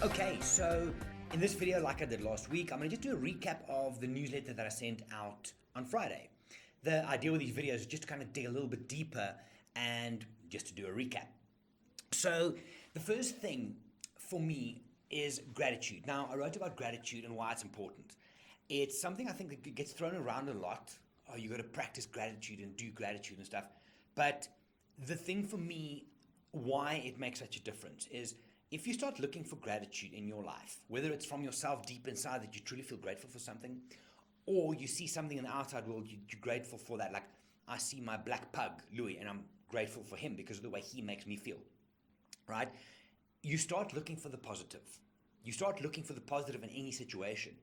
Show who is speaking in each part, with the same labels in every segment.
Speaker 1: Okay, so in this video, like I did last week, I'm going to just do a recap of the newsletter that I sent out on Friday. The idea with these videos is just to kind of dig a little bit deeper and just to do a recap. So the first thing for me is gratitude. Now, I wrote about gratitude and why it's important. It's something I think that gets thrown around a lot. Oh, you got to practice gratitude and do gratitude and stuff. But the thing for me, why it makes such a difference is if you start looking for gratitude in your life, whether it's from yourself deep inside that you truly feel grateful for something, or you see something in the outside world, you're grateful for that. Like I see my black pug, Louis, and I'm grateful for him because of the way he makes me feel, right? You start looking for the positive. You start looking for the positive in any situation.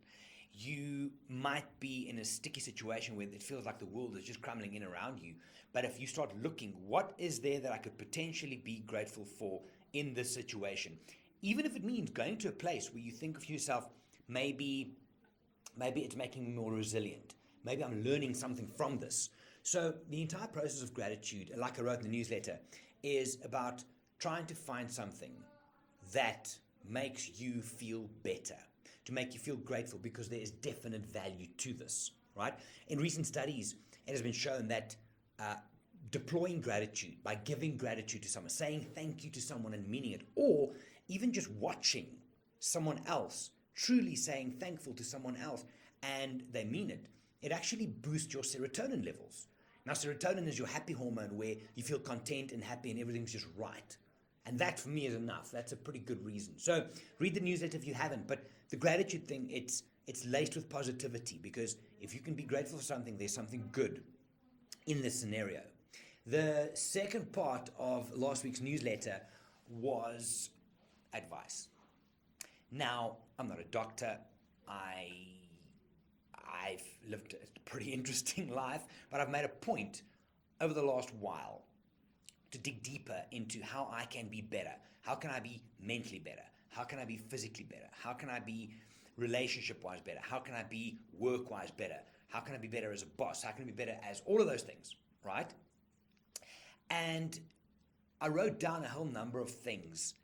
Speaker 1: You might be in a sticky situation where it feels like the world is just crumbling in around you. But if you start looking, what is there that I could potentially be grateful for in this situation? Even if it means going to a place where you think of yourself, maybe it's making me more resilient. Maybe I'm learning something from this. So the entire process of gratitude, like I wrote in the newsletter, is about trying to find something that makes you feel better, to make you feel grateful, because there is definite value to this, right? In recent studies, it has been shown that deploying gratitude, by giving gratitude to someone, saying thank you to someone and meaning it, or even just watching someone else truly saying thankful to someone else and they mean it, it actually boosts your serotonin levels. Now, serotonin is your happy hormone where you feel content and happy and everything's just right. And that for me is enough. That's a pretty good reason. So read the newsletter if you haven't. But the gratitude thing, it's laced with positivity, because if you can be grateful for something, there's something good in this scenario. The second part of last week's newsletter was advice. Now, I'm not a doctor. I've lived a pretty interesting life, but I've made a point over the last while to dig deeper into how I can be better. How can I be mentally better? How can I be physically better? How can I be relationship-wise better? How can I be work-wise better? How can I be better as a boss? How can I be better as all of those things, right? And I wrote down a whole number of things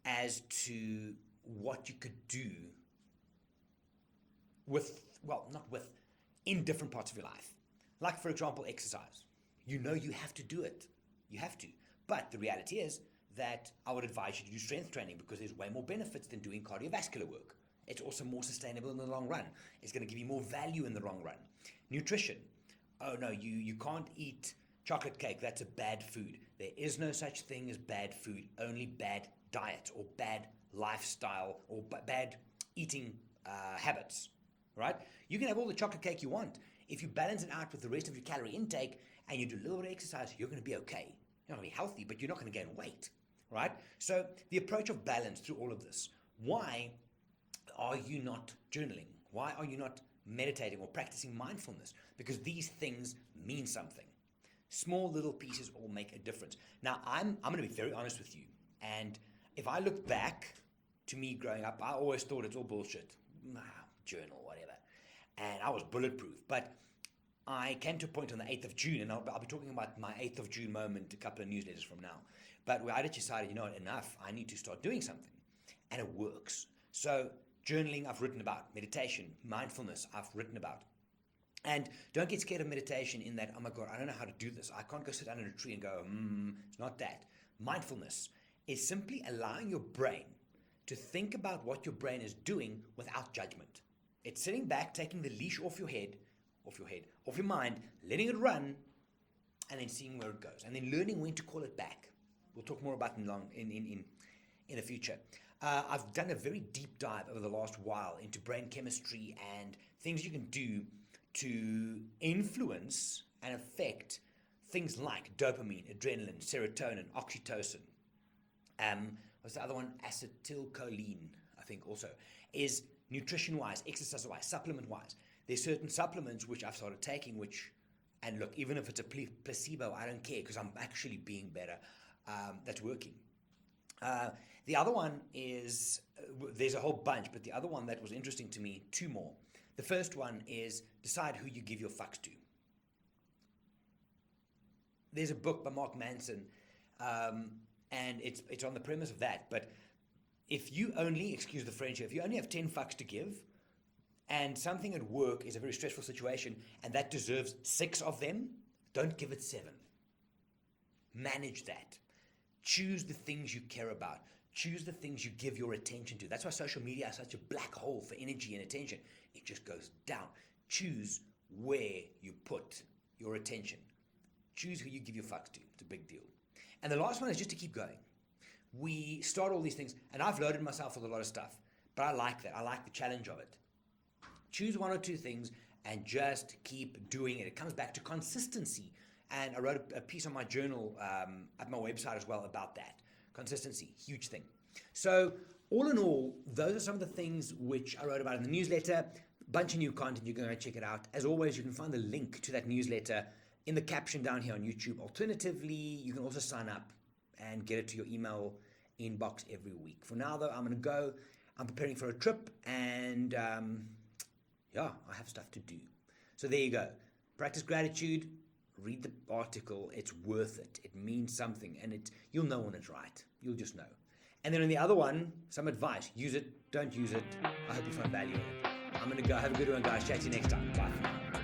Speaker 1: as to what you could do in different parts of your life. Like, for example, exercise. You know you have to do it. You have to. But the reality is that I would advise you to do strength training, because there's way more benefits than doing cardiovascular work. It's also more sustainable in the long run. It's going to give you more value in the long run. Nutrition. Oh no, you can't eat chocolate cake. That's a bad food. There is no such thing as bad food, only bad diet or bad lifestyle or bad eating habits, right? You can have all the chocolate cake you want. If you balance it out with the rest of your calorie intake and you do a little bit of exercise, you're going to be okay. You're not going to be healthy, but you're not going to gain weight, right? So the approach of balance through all of this. Why are you not journaling? Why are you not meditating or practicing mindfulness? Because these things mean something. Small little pieces all make a difference. Now, I'm going to be very honest with you. And if I look back to me growing up, I always thought it's all bullshit. Journal, whatever. And I was bulletproof. But I came to a point on the 8th of June, and I'll be talking about my 8th of June moment a couple of newsletters from now. But where I just decided, you know what, enough. I need to start doing something. And it works. So journaling, I've written about. Meditation, mindfulness, I've written about. And don't get scared of meditation in that, oh my God, I don't know how to do this. I can't go sit under a tree and go, it's not that. Mindfulness is simply allowing your brain to think about what your brain is doing without judgment. It's sitting back, taking the leash off your mind, letting it run, and then seeing where it goes. And then learning when to call it back. We'll talk more about it in the future. I've done a very deep dive over the last while into brain chemistry and things you can do to influence and affect things like dopamine, adrenaline, serotonin, oxytocin. What's the other one? Acetylcholine, I think also. Is nutrition-wise, exercise-wise, supplement-wise. There's certain supplements which I've started taking, and look, even if it's a placebo, I don't care, because I'm actually being better. That's working. The other one is, there's a whole bunch, but the other one that was interesting to me, two more. The first one is decide who you give your fucks to. There's a book by Mark Manson, and it's on the premise of that, but if you only, excuse the French, if you only have 10 fucks to give, and something at work is a very stressful situation, and that deserves 6 of them, don't give it 7. Manage that. Choose the things you care about. Choose the things you give your attention to. That's why social media is such a black hole for energy and attention. It just goes down. Choose where you put your attention. Choose who you give your fucks to. It's a big deal. And the last one is just to keep going. We start all these things, and I've loaded myself with a lot of stuff, but I like that. I like the challenge of it. Choose 1 or 2 things and just keep doing it. It comes back to consistency. And I wrote a piece on my journal at my website as well about that. Consistency, huge thing. So all in all, those are some of the things which I wrote about in the newsletter. Bunch of new content, you can go check it out. As always, you can find the link to that newsletter in the caption down here on YouTube. Alternatively, you can also sign up and get it to your email inbox every week. For now, though, I'm going to go. I'm preparing for a trip, and I have stuff to do. So there you go. Practice gratitude. Read the article. It's worth it. It means something, and you'll know when it's right. You'll just know. And then on the other one, some advice. Use it. Don't use it. I hope you find value in it. I'm going to go. Have a good one, guys. Chat to you next time. Bye for now.